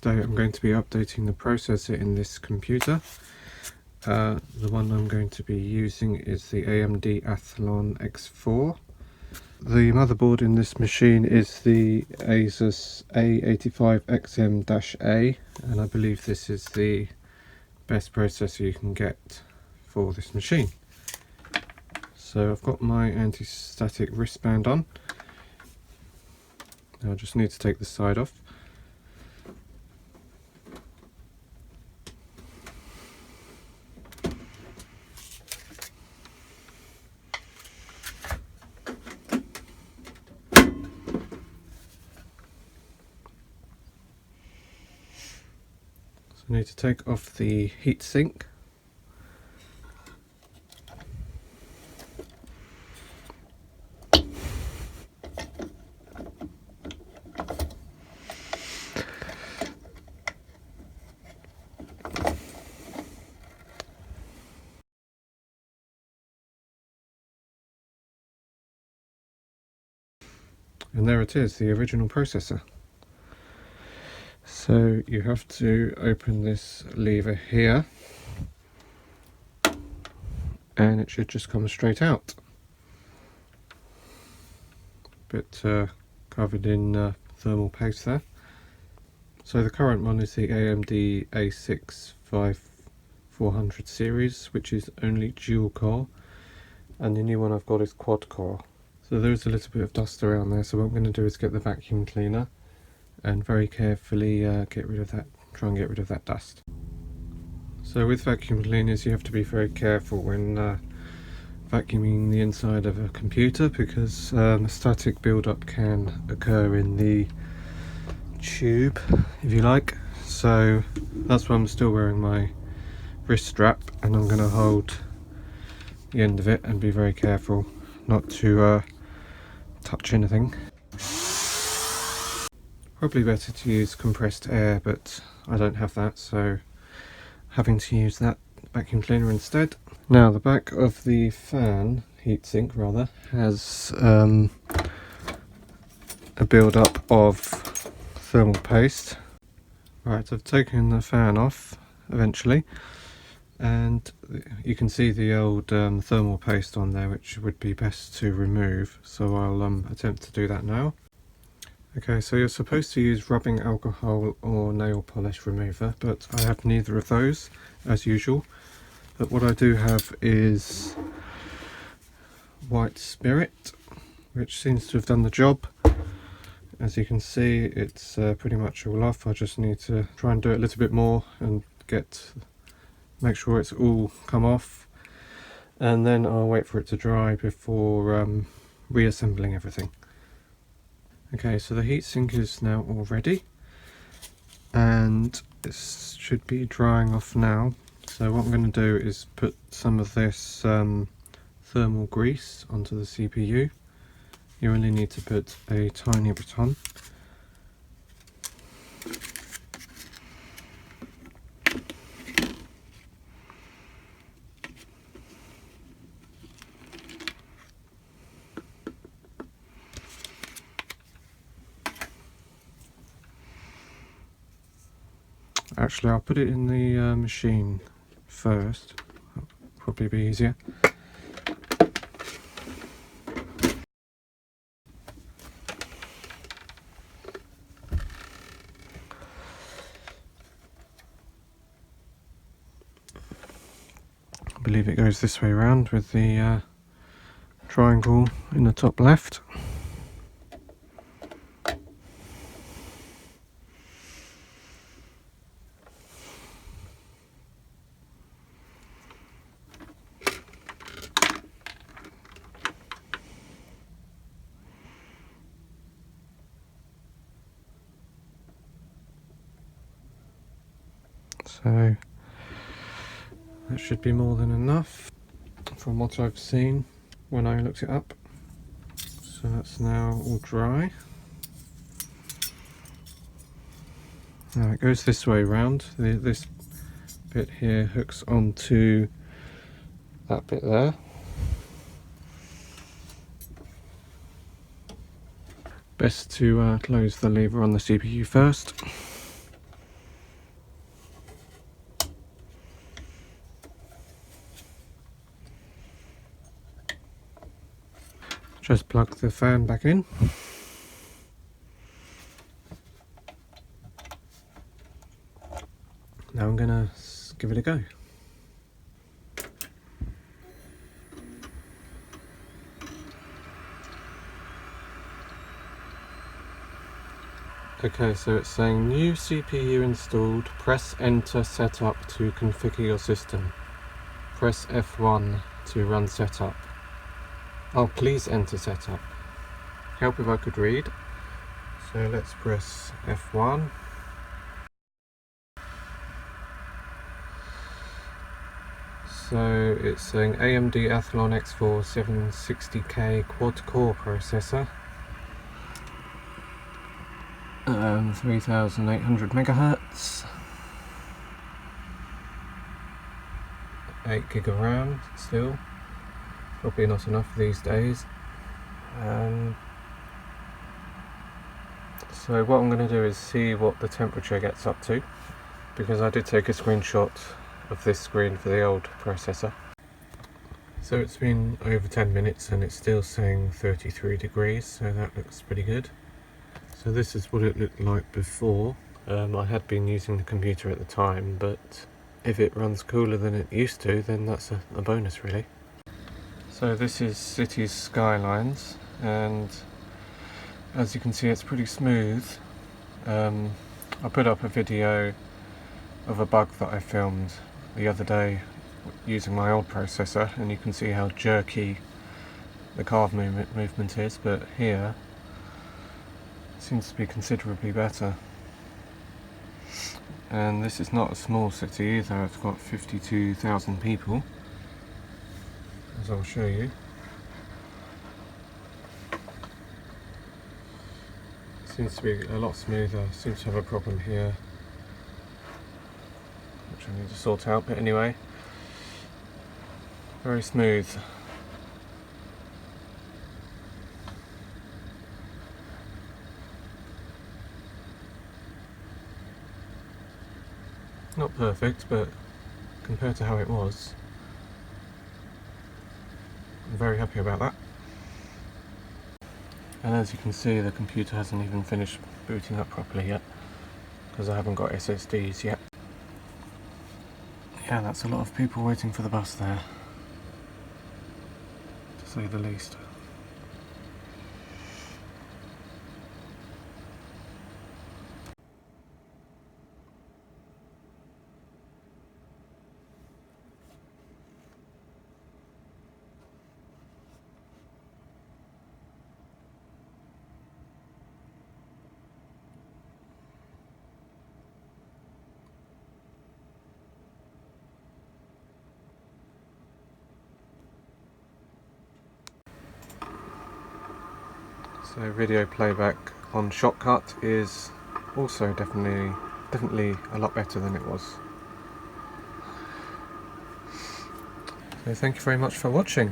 today I'm going to be updating the processor in this computer. The one I'm going to be using is the AMD AthlonX4. The motherboard in this machine is the ASUS A85XM-A, and I believe this is the best processor you can get for this machine. So I've got my anti-static wristband on. Now I just need to take the side off. I need to take off the heatsink. And there it is, the original processor. So you have to open this lever here and it should just come straight out. Bit covered in thermal paste there. So the current one is the AMD A6-5400 series, which is only dual core, and the new one I've got is quad core. So there is a little bit of dust around there, so what I'm going to do is get the vacuum cleaner and very carefully get rid of that, try and get rid of that dust. So with vacuum cleaners you have to be very careful when vacuuming the inside of a computer, because a static build-up can occur in the tube, if you like. So that's why I'm still wearing my wrist strap, and I'm going to hold the end of it and be very careful not to touch anything. Probably better to use compressed air, but I don't have that, so having to use that vacuum cleaner instead. Now the back of the fan, heatsink rather, has a build-up of thermal paste. Right, I've taken the fan off eventually, and you can see the old thermal paste on there, which would be best to remove, so I'll attempt to do that now. Okay, so you're supposed to use rubbing alcohol or nail polish remover, but I have neither of those as usual. But what I do have is white spirit, which seems to have done the job. As you can see, it's pretty much all off. I just need to try and do it a little bit more and make sure it's all come off, and then I'll wait for it to dry before reassembling everything. Okay, so the heatsink is now all ready and this should be drying off now. So what I'm going to do is put some of this thermal grease onto the CPU. You only need to put a tiny bit on. Actually, I'll put it in the machine first. That'll probably be easier. I believe it goes this way around with the triangle in the top left. So that should be more than enough from what I've seen when I looked it up. So that's now all dry. Now it goes this way round. This bit here hooks onto that bit there. Best to close the lever on the CPU first. Just plug the fan back in. Now I'm going to give it a go. Okay, so it's saying new CPU installed, press enter setup to configure your system. Press F1 to run setup. Oh, please enter setup. Help if I could read. So let's press F1. So it's saying AMD AthlonX4 760K quad-core processor. 3800 megahertz. 8 gig of RAM still. Probably not enough these days. So what I'm going to do is see what the temperature gets up to, because I did take a screenshot of this screen for the old processor. So it's been over 10 minutes and it's still saying 33 degrees, so that looks pretty good. So this is what it looked like before. I had been using the computer at the time, but if it runs cooler than it used to, then that's a bonus really. So this is Cities Skylines, and as you can see it's pretty smooth. I put up a video of a bug that I filmed the other day using my old processor, and you can see how jerky the carve movement is, but here it seems to be considerably better. And this is not a small city either, it's got 52,000 people, as I'll show you. Seems to be a lot smoother. Seems to have a problem here, which I need to sort out, but anyway, very smooth. Not perfect, but compared to how it was, I'm very happy about that. And as you can see, the computer hasn't even finished booting up properly yet, because I haven't got SSDs yet. Yeah, that's a lot of people waiting for the bus there, to say the least. So video playback on Shotcut is also definitely a lot better than it was. So thank you very much for watching.